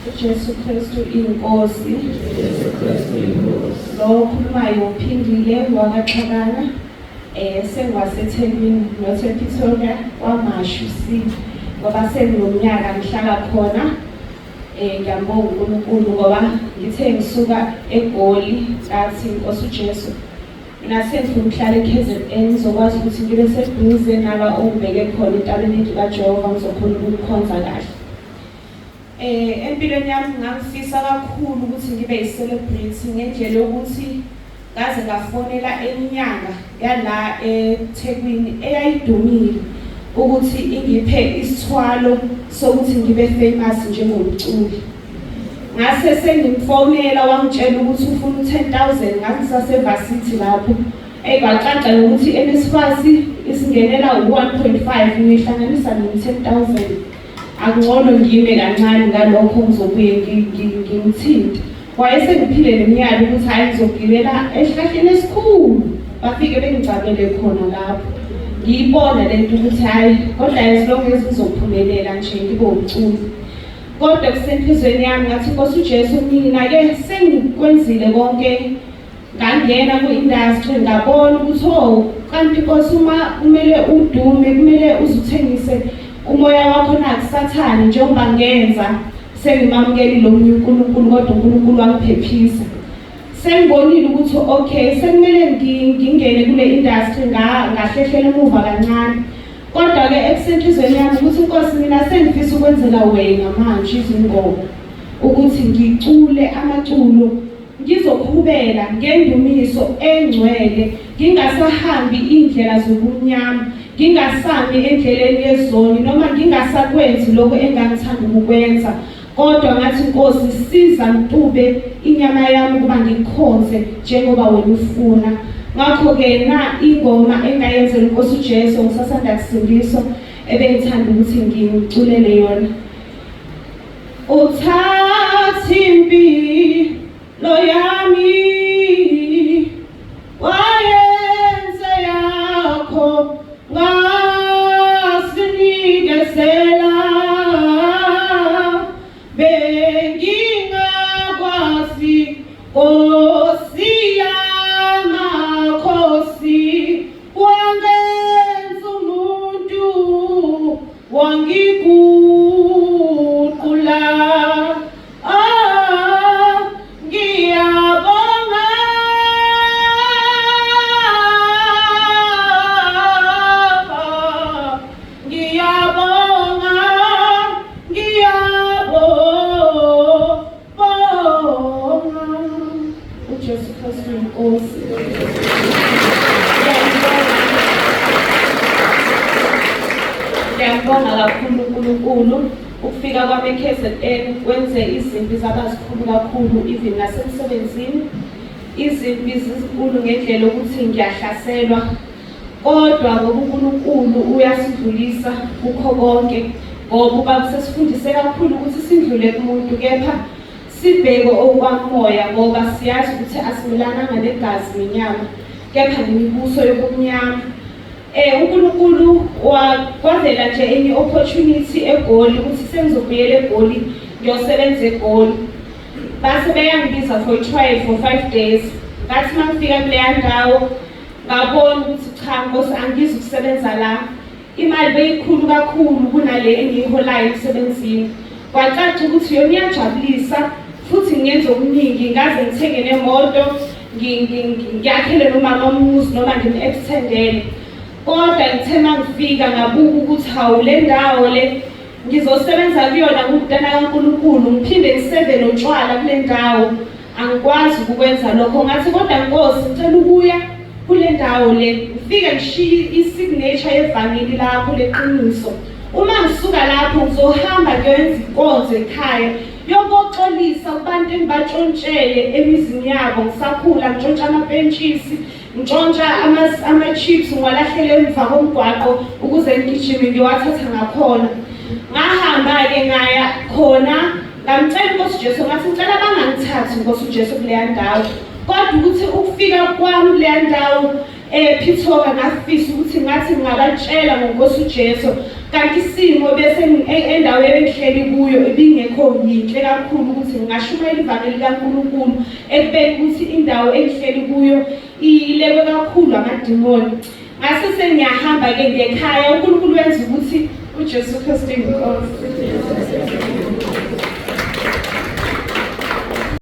uJesu Kristu inkosi. Lo okhulumayo uphindile wakaXabana sengiwaseThekwini nosePretoria kwaMashu C ngoba senginomnyaka ngihlala khona. Ngiyambonga uNkulunkulu ngoba ngithe ngisuka eGoli ngathi Nkosi uJesu mina sengifuna ukuhlala eKZN ngizokwazi ukuthi ngibe seduze nala ongibeke khona entabeni kaJehova ngizokhona ukukhonza kahle. Empilweni yami ngangifisa kakhulu ukuthi ngibe yi-celebrity ngendlela yokuthi ngaze ngafonela enyanga yala eThekwini eyayidumile ukuthi ingiphe isithwalo sokuthi ngibe famous njengomculi. Ngase sengimfonela wangitshela ukuthi ufuna 10,000 ngasasevasithi lapho. Kwacaca ukuthi NSFAS isingenela 1.5 ngihlanganisa no 10,000. Akungcono ngime kancane ngalokho ngizobuye ngimthinte. Wayesengiphile neminyaka ukuthi hayi ngizogibela esihlahleni esikhulu. Bafike bengicabele khona lapho. Ngiyibona lento ukuthi hayi kodwa esilonge ngizophumelela nje ngibe umculi. Kodwa kusenhlizweni yami ngathi Nkosi uJesu mina ke sengikwenzile konke ngangena ku-industry ngabona ukuthi kanti Nkosi uma kumele udume kumele uzuthengise umoya wakho nakusathane njengoba ngenza sengimamukeli lo munye uNkulunkulu kodwa uNkulunkulu wangiphephisa. Sengibonile ukuthi okay sekumele ngingene kule industry ngahlehlela emuva kancane. Kodwa ke esenhlizweni yami ukuthi Nkosi mina sengifisa ukwenzela wena manje izingoma ukuthi ngicule amaculo ngizokhubela ngendumiso engcwele ngingasahambi indlela zobunyama ngingasami endleleni yezoni noma ngingasakwenzi lokho engangithanda ukukwenza. Kodwa ngathi Nkosi siza Mtube inyama yami kuba ngikhonze njengoba wena ufuna. Ngakho ke na ingoma engayenzela uNkosi uJesu ngisasanda kusindiswa ebengithanda ukuthi ngimculele yona. Uthathi impilo yami wayenze yakho ngasinikezela bengingakwazi Nkosi yamakhosi wangenza umuntu wangiguqula. Ngiyabonga ngiyabonga ngiyabonga uJesu Kristu inkosi. Ngiyabonga kakhulu uNkulunkulu ukufika kwami eKZN kwenze izimpi zabazikhulu kakhulu even nasemsebenzini. Izimpi zizinkulu ngendlela ukuthi ngiyahlaselwa kodwa ngoba uNkulunkulu uyasidlulisa kukho konke ngoba ubaba sesifundise kakhulu ukuthi sindlule kumuntu kepha sibheke okwamoya ngoba siyazi ukuthi asimelananga negazi nenyama kepha nemibuso yobumnyama. uNkulunkulu wakwazela nje enye opportunity eGoli ukuthi sengizobuyela eGoli ngiyosebenza eGoli. Base beyangibiza for trial for 5 days. Ngathi mangifika kuleya ndawo ngabona ukuthi cha Nkosi angizi ukusebenza la. Imali beyikhulu kakhulu kunale engiyiholayo emsebenzini. Kwacaca ukuthi yona iyajabulisa futhi ngenza okuningi ngaze ngithenge nemoto ngiyakhele nomama umuzi noma ngim-extendele. Kodwa ngithe mangifika ngabuka ukuthi hawu le ndawo le ngizosebenza kuyona kuMntana kaNkulunkulu ngiphinde ngiseve notshwala kule ndawo angikwazi ukwenza lokho. Ngathi kodwa Nkosi ngicela ukuya kule ndawo le ngifike ngishiye isignature yevangeli lakho leqiniso. Uma ngisuka lapho ngizohamba ngiyenza inkonzo ekhaya yokuxolisa kubantu engibatshontshele emizini yabo ngisakhula ngitshontsha amapentshisi ngitshontsha ama-chips ngiwalahlele emva komgwaqo ukuze ngigijime ngiwathatha ngakhona. Ngahamba-ke ngaya khona ngamcela uNkosi uJesu ngathi ngicela bangangithathi uNkosi uJesu kuleya ndawo kodwa ukuthi ukufika kwami kuleya ndawo Pretoria ngafisa ukuthi ngathi ngingabatshela ngoNkosi uJesu kanti isimo bese endaweni engihleli kuyo ibingekho yinhle kakhulu ukuthi ngingashumayela ivangeli likaNkulunkulu ekubeni ukuthi indawo engihleli kuyo ilekwe kakhulu amadimoni. Ngase sengiyahamba ke ngekhaya uNkulunkulu wenza ukuthi uJesu Kristu inkosi.